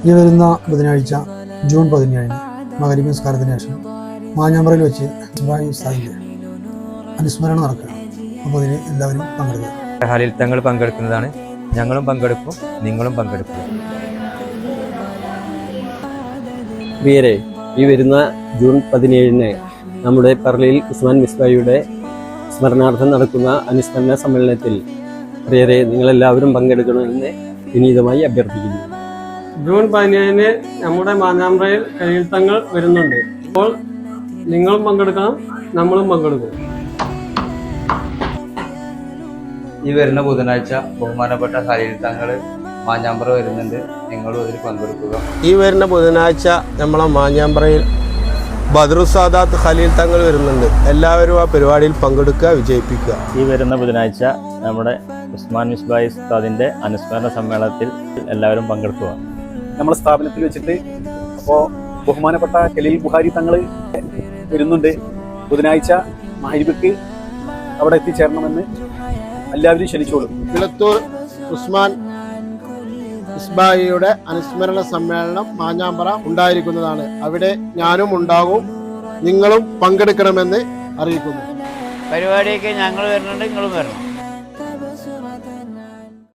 ഈ വരുന്ന ബുധനാഴ്ച ജൂൺ 17 മഗ്‌രിബ് നിസ്കാരത്തിന് ശേഷം മാഞ്ഞാമ്പറയിൽ വെച്ച് ഇസ്മായിൽ ഉസ്താദിന്റെ അനുസ്മരണം നടക്കുകയാണ്. അപ്പോൾ അതിന് എല്ലാവരും പങ്കെടുക്കുക. ഖലീൽ തങ്ങൾ പങ്കെടുക്കുന്നതാണ്. ഞങ്ങളും പങ്കെടുക്കും, നിങ്ങളും പങ്കെടുക്കും. പ്രിയരെ, ഈ വരുന്ന ജൂൺ 17 നമ്മുടെ പർളിയിൽ ഉസ്മാൻ മിസ്ബായിയുടെ സ്മരണാർത്ഥം നടക്കുന്ന അനുസ്മരണ സമ്മേളനത്തിൽ പ്രിയരെ നിങ്ങളെല്ലാവരും പങ്കെടുക്കണമെന്ന് വിനീതമായി അഭ്യർത്ഥിക്കുന്നു. ജൂൺ 17 നമ്മുടെ മാഞ്ഞാമ്പ്രയിൽ ഖലീൽ തങ്ങൾ വരുന്നുണ്ട്. അപ്പോൾ നിങ്ങളും പങ്കെടുക്കണം, നമ്മളും പങ്കെടുക്കും. ഈ വരുന്ന ബുധനാഴ്ച ബഹുമാനപ്പെട്ട ഖലീൽ തങ്ങൾ മാഞ്ഞാമ്പ്ര വരുന്നുണ്ട്. നിങ്ങളും അതിൽ പങ്കെടുക്കുക. ഈ വരുന്ന ബുധനാഴ്ച നമ്മളെ മാഞ്ഞാമ്പ്രയിൽ ബദ്രുസാദാത്ത് ഖലീൽ തങ്ങൾ വരുന്നുണ്ട്. എല്ലാവരും ആ പരിപാടിയിൽ പങ്കെടുക്കുക, വിജയിപ്പിക്കുക. ഈ വരുന്ന ബുധനാഴ്ച നമ്മുടെ ഉസ്മാൻ മിസ്ബായി ഉസ്താദിന്റെ അനുസ്മരണ സമ്മേളനത്തിൽ എല്ലാവരും പങ്കെടുക്കുക. നമ്മുടെ സ്ഥാപനത്തിൽ വെച്ചിട്ട് അപ്പോൾ ബഹുമാനപ്പെട്ട ഖലീൽ ബുഖാരി തങ്ങൾ വരുന്നുണ്ട്. ബുധനാഴ്ച മഗ്‌രിബിക്ക് അവിടെ എത്തിച്ചേരണമെന്ന് എല്ലാവരും ക്ഷണിച്ചോളും. കിളത്തൂർ ഉസ്മാൻ മിസ്ബായിയുടെ അനുസ്മരണ സമ്മേളനം മാഞ്ഞാമ്പറ ഉണ്ടായിരിക്കുന്നതാണ്. അവിടെ ഞാനും ഉണ്ടാകും, നിങ്ങളും പങ്കെടുക്കണമെന്ന് അറിയിക്കുന്നു. പരിപാടിയൊക്കെ ഞങ്ങൾ വരുന്നുണ്ട്, നിങ്ങളും വരണം.